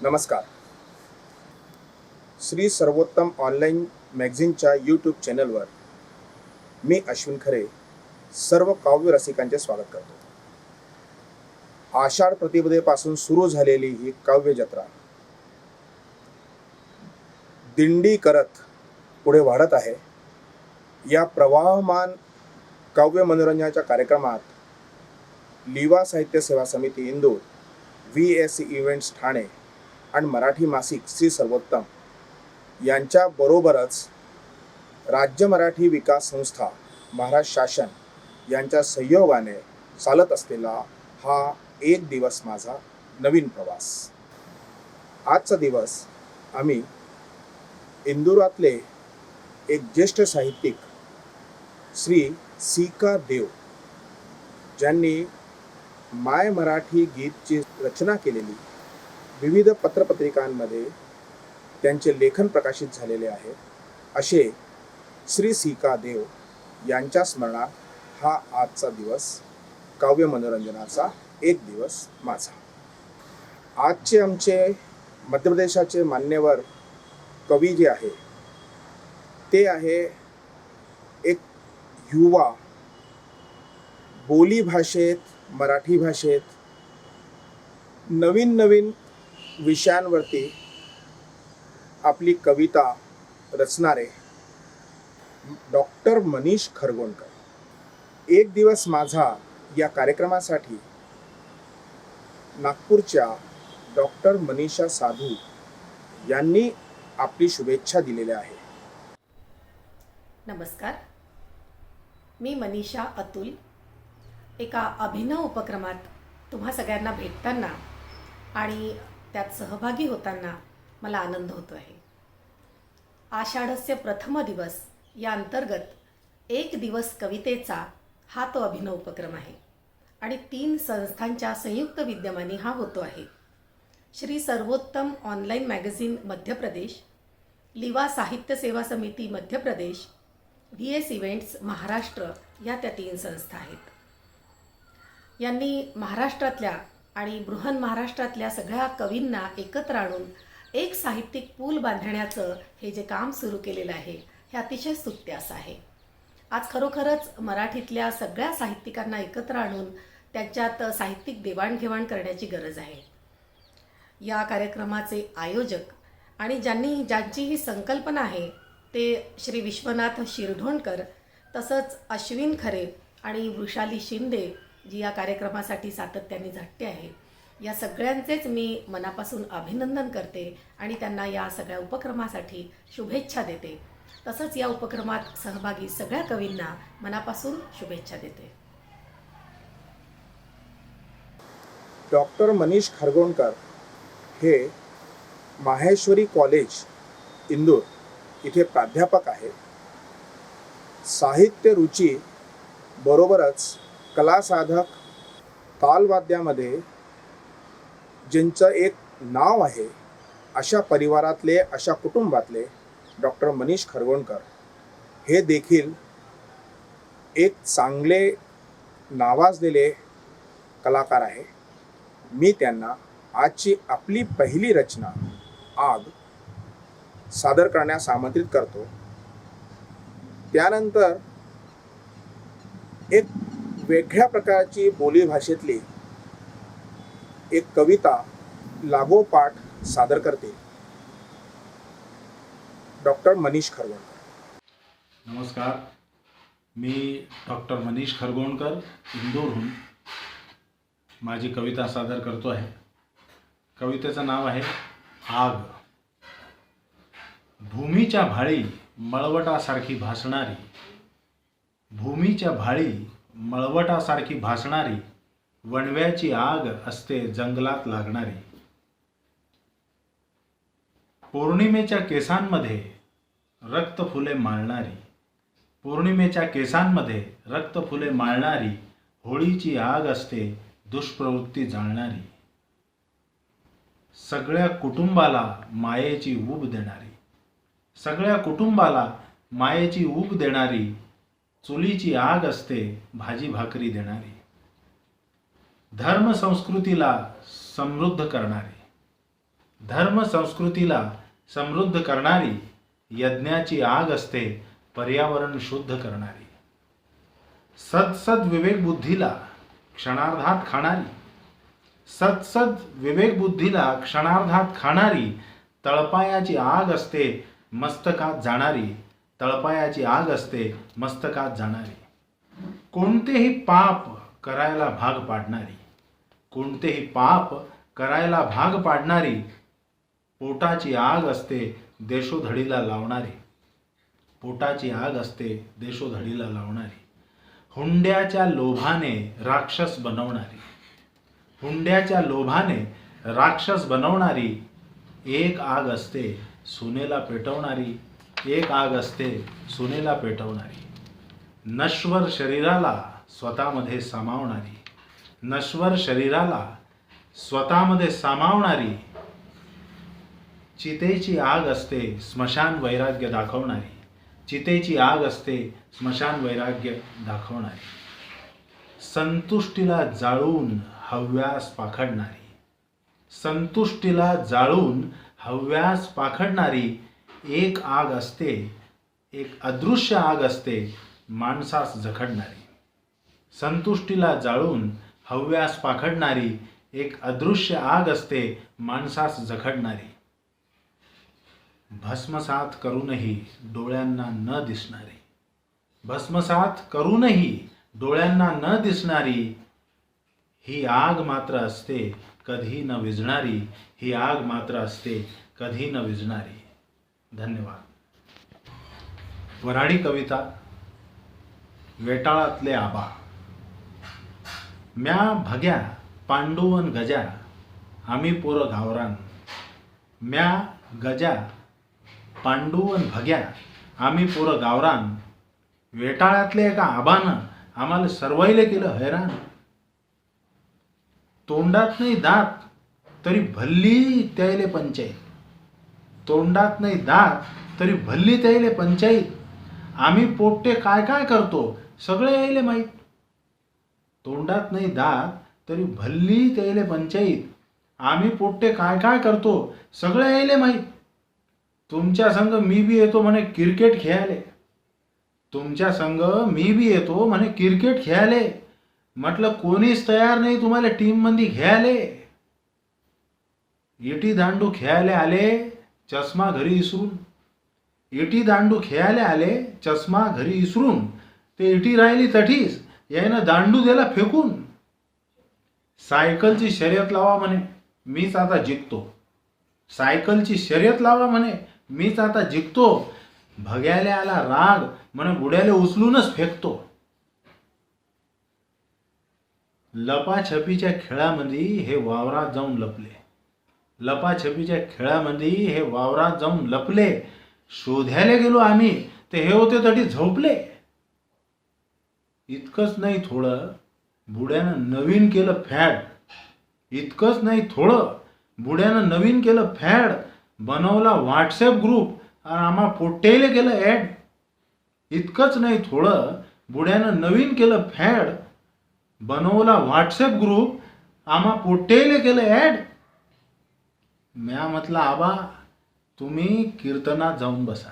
नमस्कार. श्री सर्वोत्तम online मॅगझिनच्या YouTube चॅनलवर मी अश्विन खरे सर्व काव्य रसिकांचे स्वागत करतो. आषाढ प्रतिपदेपासून सुरू झालेली ही काव्य जत्रा दिंडी करत पुढे वाढत आहे. या प्रवाहमान काव्य मनोरंजनाच्या कार्यक्रमात लिवा साहित्य सेवा समिती इंदूर, VS इव्हेंट्स ठाणे आणि मराठी मासिक श्री सर्वोत्तम यांच्या बरोबरच राज्य मराठी विकास संस्था, महाराष्ट्र शासन यांच्या सहयोगाने चालत असलेला हा एक दिवस माझा नवीन प्रवास. आजचा दिवस आम्ही इंदुरातले एक ज्येष्ठ साहित्यिक श्री सी.का. देव ज्यांनी माय मराठी गीतची रचना केलेली विविध पत्रपत्रिकांमध्ये त्यांचे लेखन प्रकाशित झालेले आहे असे श्री सी.का. देव यांच्या स्मरणात हा आजचा दिवस काव्य मनोरंजनाचा एक दिवस माझा. आजचे आमचे मध्य प्रदेशाचे मान्यवर कवी जे आहे ते आहे एक युवा, बोली भाषेत, मराठी भाषेत नवीन नवीन विषयांवरती आपली कविता रचणारे डॉक्टर मनीष खरगोणकर. एक दिवस माझा या कार्यक्रमासाठी नागपूरच्या डॉक्टर मनीषा साधू यांनी आपली शुभेच्छा दिलेल्या आहे. नमस्कार, मी मनीषा अतुल. एका अभिनव उपक्रमात तुम्हा सगळ्यांना भेटताना आणि त्यात सहभागी होताना मला आनंद होतो आहे. आषाढस्य प्रथम दिवस या अंतर्गत एक दिवस कवितेचा हा तो अभिनव उपक्रम आहे आणि 3 संस्थांच्या संयुक्त विद्यमाने हा होतो आहे. श्री सर्वोत्तम ऑनलाईन मॅगझिन मध्य प्रदेश, लिवा साहित्य सेवा समिती मध्य प्रदेश, VS इव्हेंट्स महाराष्ट्र या त्या 3 संस्था आहेत. यांनी महाराष्ट्रातल्या आणि बृहन महाराष्ट्रातल्या सगळ्या कवींना एकत्र आणून एक साहित्यिक पूल बांधण्याचं हे जे काम सुरू केलेलं आहे हे अतिशय स्तुत्य असं आहे. आज खरोखरच मराठीतल्या सगळ्या साहित्यिकांना एकत्र आणून त्यांच्यात साहित्यिक देवाणघेवाण करण्याची गरज आहे. या कार्यक्रमाचे आयोजक आणि ज्यांची ही संकल्पना आहे ते श्री विश्वनाथ शिरढोणकर, तसंच अश्विन खरे आणि वृषाली शिंदे जी या कार्यक्रमासाठी सातत्याने झटते आहे. या सगळ्यांचेच मी मनापासून अभिनंदन करते आणि त्यांना या सगळ्या उपक्रमासाठी शुभेच्छा देते. तसंच या उपक्रमात सहभागी सगळ्या कवींना मनापासून शुभेच्छा देते. डॉक्टर मनीष खरगोणकर हे माहेश्वरी कॉलेज इंदूर इथे प्राध्यापक आहेत. साहित्य रुची बरोबरच कला साधक, तालवाद्यामध्ये ज्यांचं एक नाव आहे अशा परिवारातले, अशा कुटुंबातले डॉक्टर मनीष खरगोणकर हे देखील एक चांगले नावाजलेले कलाकार आहे. मी त्यांना आजची आपली पहिली रचना आग सादर करण्यास आमंत्रित करतो. त्यानंतर एक वेगळ्या प्रकारची बोली भाषेतली एक कविता लागोपाठ सादर करते डॉक्टर मनीष खरगोणकर. नमस्कार, मी डॉक्टर मनीष खरगोणकर इंदूरहून माझी कविता सादर करतो आहे. कवितेचं नाव आहे आग. भूमीच्या भाळी मळवटासारखी भासणारी, भूमीच्या भाळी मळवटासारखी भासणारी, वणव्याची आग असते जंगलात लागणारी. पौर्णिमेच्या केसांमध्ये रक्तफुले माळणारी, पौर्णिमेच्या केसांमध्ये रक्तफुले माळणारी, होळीची आग असते दुष्प्रवृत्ती जाळणारी. सगळ्या कुटुंबाला मायेची ऊब देणारी, सगळ्या कुटुंबाला मायेची ऊब देणारी, चुलीची आग असते भाजी भाकरी देणारी. धर्म संस्कृतीला समृद्ध करणारी, धर्म संस्कृतीला समृद्ध करणारी, यज्ञाची आग असते पर्यावरण शुद्ध करणारी. सत्सद विवेक बुद्धीला क्षणार्धात खाणारी, सत्सद विवेक बुद्धीला क्षणार्धात खाणारी, तळपायाची आग असते मस्तकात जाणारी, तळपायाची आग असते मस्तकात जाणारी. कोणतेही पाप करायला भाग पाडणारी, कोणतेही पाप करायला भाग पाडणारी, पोटाची आग असते देशोधडीला लावणारी, पोटाची आग असते देशोधडीला लावणारी. हुंड्याच्या लोभाने राक्षस बनवणारी, हुंड्याच्या लोभाने राक्षस बनवणारी, एक आग असते सुनेला पेटवणारी, एक आग असते सुनेला पेटवणारी. नश्वर शरीराला स्वतःमध्ये सामावणारी, नश्वर शरीराला स्वतःमध्ये सामावणारी, चितेची आग असते स्मशान वैराग्य दाखवणारी, चितेची आग असते स्मशान वैराग्य दाखवणारी. संतुष्टीला जाळून हव्यास पाखडणारी, संतुष्टीला जाळून हव्यास पाखडणारी, एक आग असते, एक अदृश्य आग असते माणसास जखडणारी. संतुष्टीला जाळून हव्यास पाखडणारी, एक अदृश्य आग असते माणसास जखडणारी. भस्मसात करूनही डोळ्यांना न दिसणारी, भस्मसात करूनही डोळ्यांना न दिसणारी, ही आग मात्र असते कधी न विझणारी, ही आग मात्र असते कधी न विझणारी. धन्यवाद. वऱ्हाडी कविता. वेटाळातले आबा. म्या भग्या पांडुवन गजा आम्ही पोरं गावरान. म्या गजा पांडुवन भग्या आम्ही पोरं गावरान. वेटाळ्यातले एका आबानं आम्हाला सर्वाईले केलं हैराण. तोंडात नाही दात तरी भल्ली त्याईले पंचायत, तोंडात नाही दात तरी भल्ली त्याईले पंचायत. आम्ही पोट्टे काय काय करतो सगळे यायले माहीत. तोंडात नाही दात तरी भल्ली त्याईले पंचायत. आम्ही पोट्टे काय काय करतो सगळे यायले माहीत. तुमच्या संग मी बी येतो म्हणे क्रिकेट खेळायले, तुमच्या संग मी बी येतो म्हणे क्रिकेट खेळायले. म्हटलं कोणीच तयार नाही तुम्हाला टीम मध्ये घ्यायले. इटी दांडू खेळायला आले चष्मा घरी इसरून, इटी दांडू खेळायला आले चष्मा घरी इसरून. ते इटी राहिली तठीच यायनं दांडू दिला फेकून. सायकलची शर्यत लावा म्हणे मीच आता जिंकतो, सायकलची शर्यत लावा म्हणे मीच आता जिंकतो. भग्याले आला राग म्हणे बुड्याले उचलूनच फेकतो. लपाछपीच्या खेळामध्ये हे वावरात जाऊन लपले, लपाछपीच्या खेळामध्ये हे वावरात जाऊन लपले. शोधायला गेलो आम्ही ते हे होते तटी झोपले. इतकंच नाही थोडं बुड्यानं नवीन केलं फॅड, इतकंच नाही थोडं बुड्यानं नवीन केलं फॅड. बनवला व्हॉट्सॲप ग्रुप आणि आम्हा पोट्टेले केलं ॲड. इतकंच नाही थोडं बुड्यानं नवीन केलं फॅड. बनवला व्हॉट्सॲप ग्रुप आम्हा पोट्टेले केलं ॲड. म्या म्हटलं आबा तुम्ही कीर्तनात जाऊन बसा,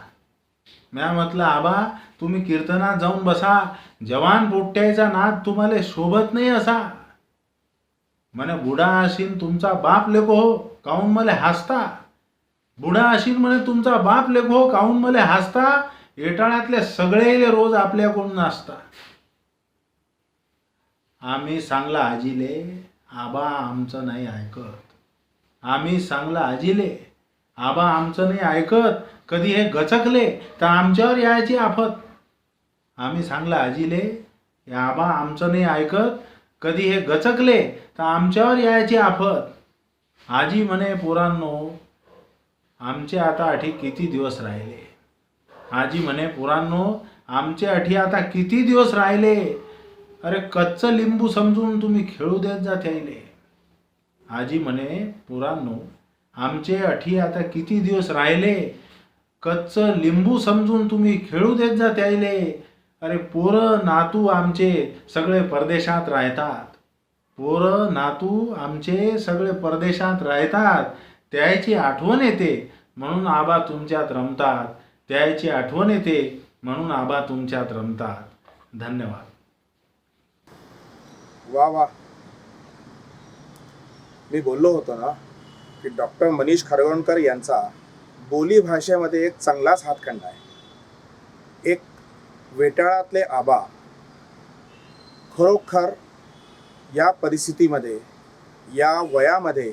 म्या म्हटलं आबा तुम्ही कीर्तनात जाऊन बसा. जवान पोट्ट्याचा नाद तुम्हाला शोभत नाही असा. म्हणे बुडा असीन तुमचा बाप लेको हो काहून मला हसता. बुडा असीन म्हणे तुमचा बाप लेको हो काहून मला हसता. एटाळ्यातले सगळे रोज आपल्याकडून नाचता. आम्ही सांगला आजीले आबा आमचं नाही ऐकत, आम्ही सांगला आजीले आबा आमचं नाही ऐकत. कधी हे गचकले तर आमच्यावर यायची आफत. आम्ही सांगला आजीले आबा आमचं नाही ऐकत. कधी हे गचकले तर आमच्यावर यायची आफत. आजी म्हणे पोरांनो आमचे आता अठी किती दिवस राहिले. आजी म्हणे पोरांनो आमचे अठी आता किती दिवस राहिले. अरे कच्चं लिंबू समजून तुम्ही खेळू देत जा त्याईले. आजी म्हणे पोरांनो आमचे अठी आता किती दिवस राहिले. कच्चं लिंबू समजून तुम्ही खेळू देत जा त्याईले. अरे पोरं नातू आमचे सगळे परदेशात राहतात, पोरं नातू आमचे सगळे परदेशात राहतात. त्याची आठवण येते म्हणून आबा तुमच्यात रमतात. त्याची आठवण येते म्हणून आबा तुमच्यात रमतात. धन्यवाद. वा वा. मी बोललो होतो ना की डॉक्टर मनीष खरगोणकर यांचा बोली भाषेमध्ये एक चांगलाच हातखंडा आहे. एक वेटाळातले आबा खरोखर या परिस्थितीमध्ये, या वयामध्ये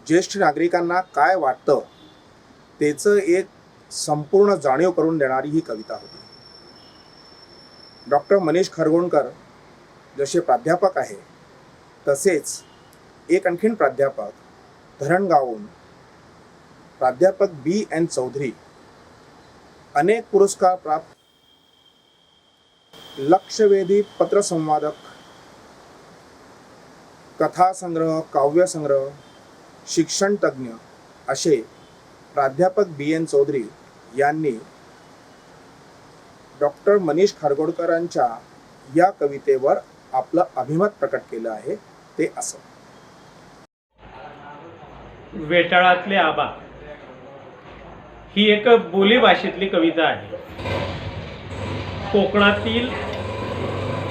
ज्येष्ठ नागरिकांना काय वाटतं त्याचं एक संपूर्ण जाणीव करून देणारी ही कविता होती. डॉक्टर मनीष खरगोणकर जसे प्राध्यापक आहे तसेच एक आणखीन प्राध्यापक धरणगावहून प्राध्यापक B.N. चौधरी, अनेक पुरस्कार प्राप्त, लक्षवेधी पत्रसंवादक, कथासंग्रह, काव्यसंग्रह, शिक्षण तज्ज्ञ असे प्राध्यापक B.N. चौधरी यांनी डॉक्टर मनीष खरगोणकरांच्या या कवितेवर आपलं अभिमत प्रकट केलं आहे. ते असं. वेटाळातले आबा ही एक बोलीभाषेतली कविता आहे. कोकणातील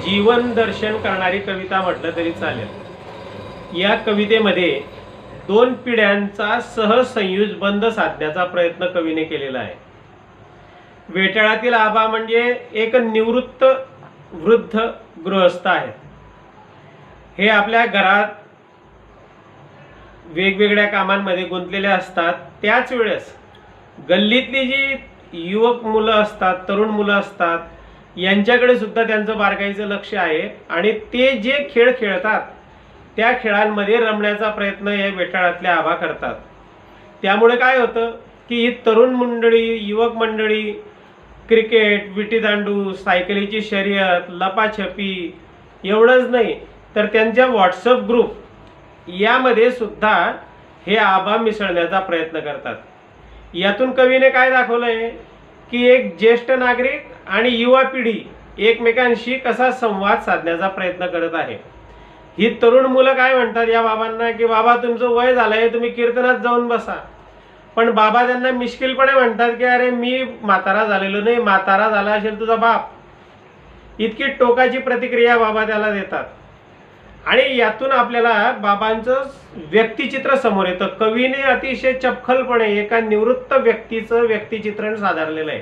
जीवन दर्शन करणारी कविता म्हटलं तरी चालेल. या कवितेमध्ये 2 पिढ्यांचा सहसंयुज बंध साधण्याचा प्रयत्न कवीने केलेला आहे. वेटाळातील आबा म्हणजे एक निवृत्त वृद्ध गृहस्थ आहेत. हे आपल्या घरात वेगवेगळ्या कामांमध्ये गुंतलेले असतात. त्याच वेळेस गल्लीतली जी युवक मुलं असतात, तरुण मुलं असतात, यांच्याकडे सुद्धा त्यांचं बारकाईचं लक्ष आहे आणि ते जे खेळ खेळतात त्या खेळांमध्ये रमण्याचा प्रयत्न हे वेटाळातले आबा करतात. त्यामुळे काय होतं की ही तरुण मंडळी, युवक मंडळी क्रिकेट, विटीदांडू, सायकलीची शर्यत, लपाछपी एवढंच नाही तर त्यांच्या व्हॉट्सअप ग्रुप यामध्ये सुद्धा हे आबा मिसळण्याचा प्रयत्न करतात. यातून कवीने काय दाखवलंय की एक ज्येष्ठ नागरिक आणि युवा पिढी एकमेकांशी कसा संवाद साधण्याचा प्रयत्न करत आहे. ही तरुण मुलं काय म्हणतात या बाबांना की बाबा तुमचं वय झालंय, तुम्ही कीर्तनात जाऊन बसा. पण बाबा त्यांना मिश्किलपणे म्हणतात की अरे मी म्हातारा झालेलो नाही, म्हातारा झाला असेल तुझा बाप. इतकी टोकाची प्रतिक्रिया बाबा त्याला देतात. आणि यातून आपल्याला बाबांचं व्यक्तिचित्र समोर येतं. कवीने अतिशय चपखलपणे एका निवृत्त व्यक्तीचं व्यक्तिचित्रण सादरलेलं आहे.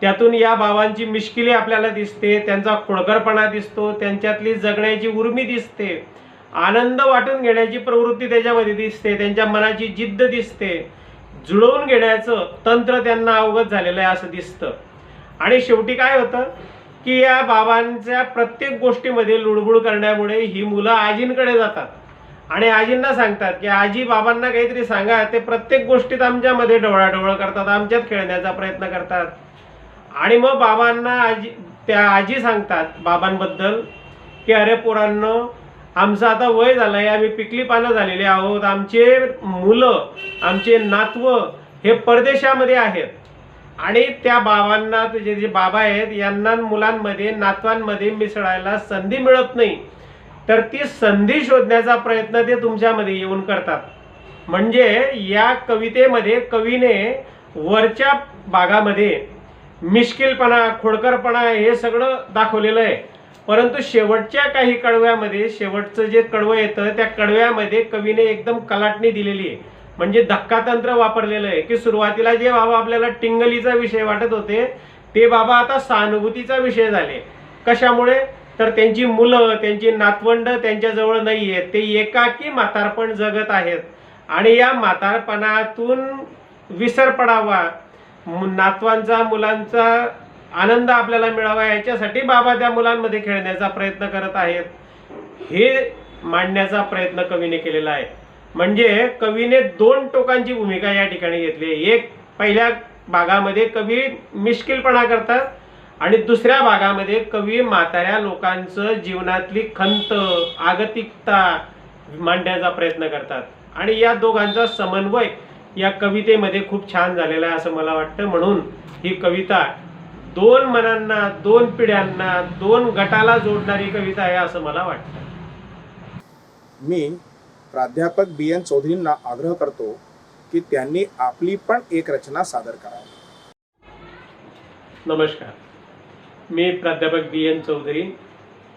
त्यातून या बाबांची मिश्किली आपल्याला दिसते, त्यांचा खोडकरपणा दिसतो, त्यांच्यातली जगण्याची उर्मी दिसते, आनंद वाटून घेण्याची प्रवृत्ती त्याच्यामध्ये दिसते, त्यांच्या मनाची जिद्द दिसते, जुळवून घेण्याचं तंत्र त्यांना अवगत झालेलं आहे असं दिसतं. आणि शेवटी काय होतं की या बाबांच्या प्रत्येक गोष्टीमध्ये लुडबुड करण्यामुळे ही मुलं आजींकडे जातात आणि आजींना सांगतात की आजी बाबांना काहीतरी सांगा. ते प्रत्येक गोष्टीत आमच्यामध्ये डवळाडवळ करतात, आमच्यात खेळण्याचा प्रयत्न करतात. आणि मग बाबांना त्या आजी सांगतात बाबांबद्दल की अरे पोरांनो, आमचं आता वय झालंय, आम्ही पिकली पानं झालेली आहोत, आमचे मुलं, आमचे नातवं हे परदेशामध्ये आहेत आणि त्या बाबांना, जे बाबा आहेत यांना मुलांमध्ये, नातवांमध्ये मिसळायला संधी मिळत नाही. तर ती संधी शोधण्याचा प्रयत्न ते तुमच्यामध्ये येऊन करतात. म्हणजे या कवितेमध्ये कवीने वरच्या भागामध्ये मिश्किलपणा, खोडकरपणा हे सगळं दाखवलेलं आहे. परंतु शेवटच्या काही कडव्यामध्ये, शेवटचं जे कडवं येतं त्या कडव्यामध्ये कवीने एकदम कलाटणी दिलेली आहे. म्हणजे धक्कातंत्र वापरलेलं आहे की सुरुवातीला जे बाबा आपल्याला टिंगलीचा विषय वाटत होते ते बाबा आता सहानुभूतीचा विषय झाले. कशामुळे? तर त्यांची मुलं, त्यांची नातवंड त्यांच्याजवळ नाही आहेत, ते एकाकी म्हातारपण जगत आहेत आणि या म्हातारपणातून विसर पडावा, नातवांचा, मुलांचा आनंद आपल्याला मिळावा याच्यासाठी बाबा त्या मुलांमध्ये खेळण्याचा प्रयत्न करत आहेत. हे मांडण्याचा प्रयत्न कवीने केलेला आहे. म्हणजे कवीने 2 टोकांची भूमिका या ठिकाणी घेतली. एक पहिल्या भागामध्ये कवी मिश्किलपणा करतात आणि दुसऱ्या भागामध्ये कवी म्हाताऱ्या लोकांचं जीवनातली खंत, आगतिकता मांडण्याचा प्रयत्न करतात. आणि या दोघांचा समन्वय या कवितेमध्ये खूप छान झालेला आहे असं मला वाटतं. म्हणून ही कविता 2 मनांना, 2 पिढ्यांना, 2 गटाला जोडणारी कविता आहे असं मला वाटतं. मी प्राध्यापक BN चौधरींना आग्रह करतो की त्यांनी आपली पण एक रचना सादर करावी. नमस्कार, मी प्राध्यापक BN चौधरी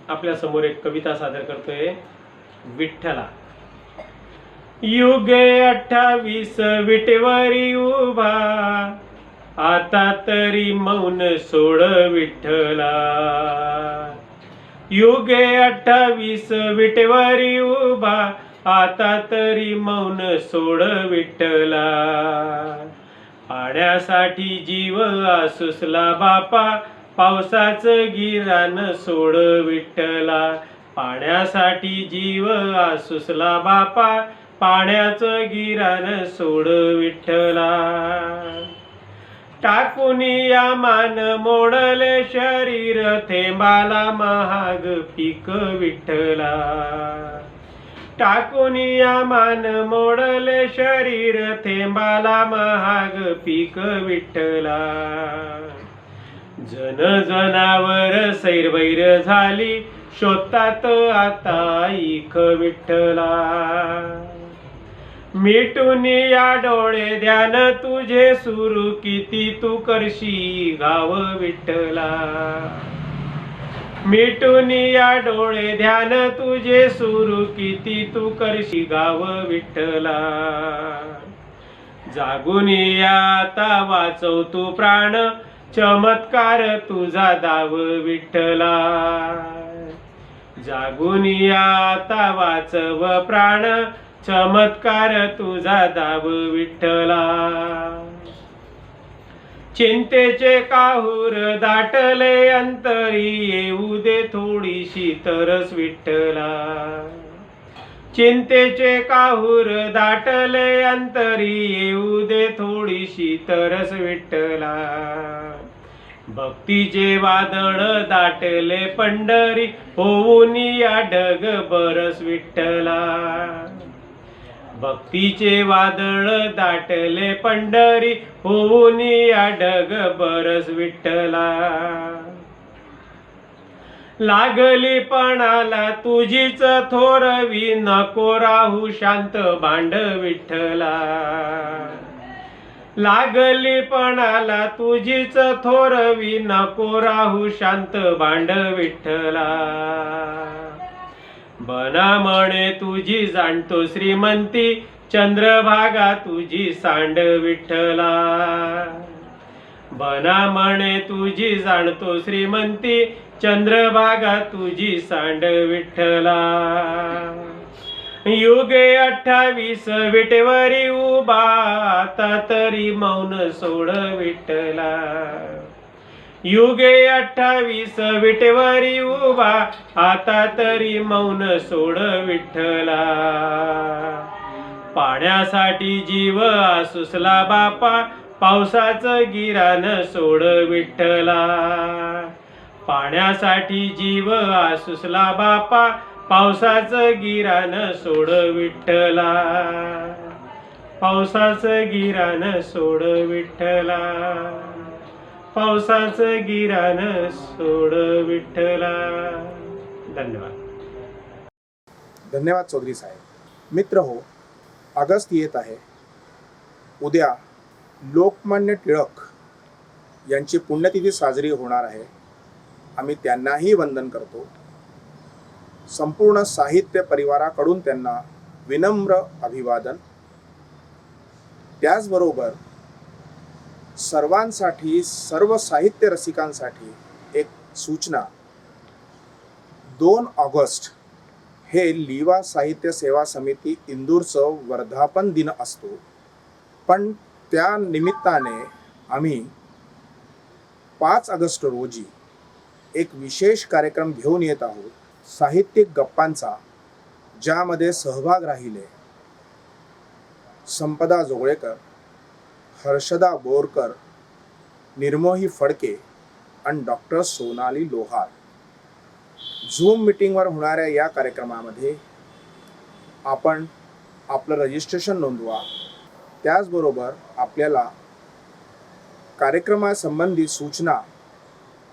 आपल्या समोर एक कविता सादर करतोय. विठ्ठला. युगे 28 विटेवरी उभा, आता तरी मौन सोड विठ्ठला. युगे 28 विटेवरी उभा, आता तरी मौन सोड विठ्ठला. पाण्यासाठी जीव आसुसला बापा, पावसाचं गिरान सोड विठ्ठला. पाण्यासाठी जीव आसुसला बापा, पाण्याचं गिरान सोड विठ्ठला. टाकून या मान मोडले शरीर, थेंबाला महाग पीक विठ्ठला. टाकून या मान मोडले शरीर, थेंबाला महाग पीक विठ्ठला. जन जनावर सैरवैर झाली, शोधतात आता इख विठ्ठला. मिटून या डोळे ध्यान तुझे सुरू, किती तू करशी गाव विठ्ठला. मिटून या डोळे ध्यान तुझे सुरू, किती तू करशी गाव विठ्ठला. जागून या आता वाचव तू प्राण, चमत्कार तुझा दाव विठ्ठला. जागून या आता वाचव प्राण, चमत्कार तुझा दाव विठ्ठला. चिंतेचे काहूर दाटले अंतरी, येऊ दे थोडीशी तरस विठ्ठला. चिंतेचे काहूर दाटले अंतरी, येऊ दे थोडीशी तरस विठ्ठला. भक्तीचे वादळ दाटले पंढरी, होऊन या ढग बरस विठ्ठला. भक्तीचे वादळ दाटले पंढरी, होऊन या ढग बरस विठ्ठला. लागली पणाला तुझीच थोरवी, नको राहू शांत भांड विठ्ठला. लागली पणाला तुझीच थोरवी, नको राहू शांत भांड विठ्ठला. बना म्हणे तुझी जाणतो श्रीमंती, चंद्रभागा तुझी सांड विठ्ठला. बना म्हणे तुझी जाणतो श्रीमंती, चंद्रभागा तुझी सांड विठ्ठला. युगे 28 विटेवरी उभा, आता तरी मौन सोड विठ्ठला. युगे 28 विटेवरी उभा, आता तरी मौन सोड विठ्ठला. पाण्यासाठी जीव आसुसला बापा, पावसाचं गिरान सोड विठ्ठला. पाण्यासाठी जीव आसुसला बापा, पावसाचं गिरान सोड विठ्ठला. पावसाचं गिरान सोड विठ्ठला. पावसाचं गिरान सोड विठ्ठला. धन्यवाद. धन्यवाद चौधरी साहेब. मित्र हो, ऑगस्ट येत आहे. उद्या लोकमान्य टिळक यांची पुण्यतिथी साजरी होणार आहे. आम्ही त्यांनाही वंदन करतो. संपूर्ण साहित्य परिवाराकडून त्यांना विनम्र अभिवादन. त्याचबरोबर सर्वांसाठी, सर्व साहित्य रसिकांसाठी एक सूचना. 2 ऑगस्ट हे लिवा साहित्य सेवा समिती इंदूरचं वर्धापन दिन असतो. पण त्या निमित्ताने आम्ही 5 ऑगस्ट रोजी एक विशेष कार्यक्रम घेऊन येत आहोत, साहित्यिक गप्पांचा, ज्यामध्ये सहभाग राहिले संपदा जोगळेकर, हर्षदा बोरकर, निर्मोही फडके आणि डॉक्टर सोनाली लोहार. झूम मीटिंगवर होणाऱ्या या कार्यक्रमामध्ये आपण आपलं रजिस्ट्रेशन नोंदवा. त्याचबरोबर आपल्याला कार्यक्रमासंबंधी सूचना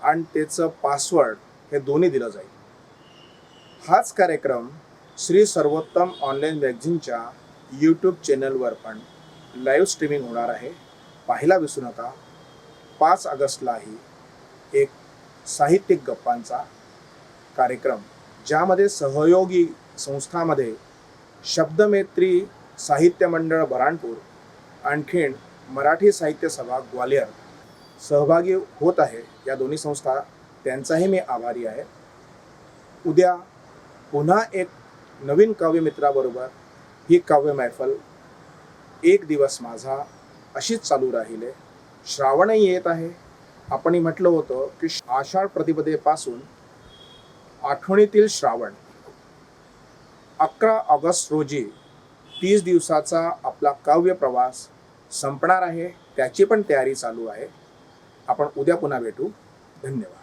आणि त्याचं पासवर्ड हे दोन्ही दिलं जाईल. हाच कार्यक्रम श्री सर्वोत्तम ऑनलाईन मॅगझिनच्या यूट्यूब चॅनलवर पण लाईव्ह स्ट्रीमिंग होणार आहे. पाहायला विसरू नका. 5 ऑगस्टलाही एक साहित्यिक गप्पांचा कार्यक्रम, ज्यामध्ये सहयोगी संस्थामध्ये शब्दमेत्री साहित्य मंडळ बऱ्हाणपूर, आणखीन मराठी साहित्य सभा ग्वालियर सहभागी होत आहे. या दोन्ही संस्था, त्यांचाही मी आभारी आहे. उद्या पुन्हा एक नवीन काव्यमित्राबरोबर ही काव्य मैफल, एक दिवस माझा, अशीच चालू राहिले. श्रावणही येत आहे. आपण म्हटलं होतं की आषाढ प्रतिपदेपासून आठवणीतील श्रावण, 11 ऑगस्ट रोजी 30 दिवसाचा आपला काव्य प्रवास संपणार आहे. त्याची पण तयारी चालू आहे. आपण उद्या पुन्हा भेटू. धन्यवाद.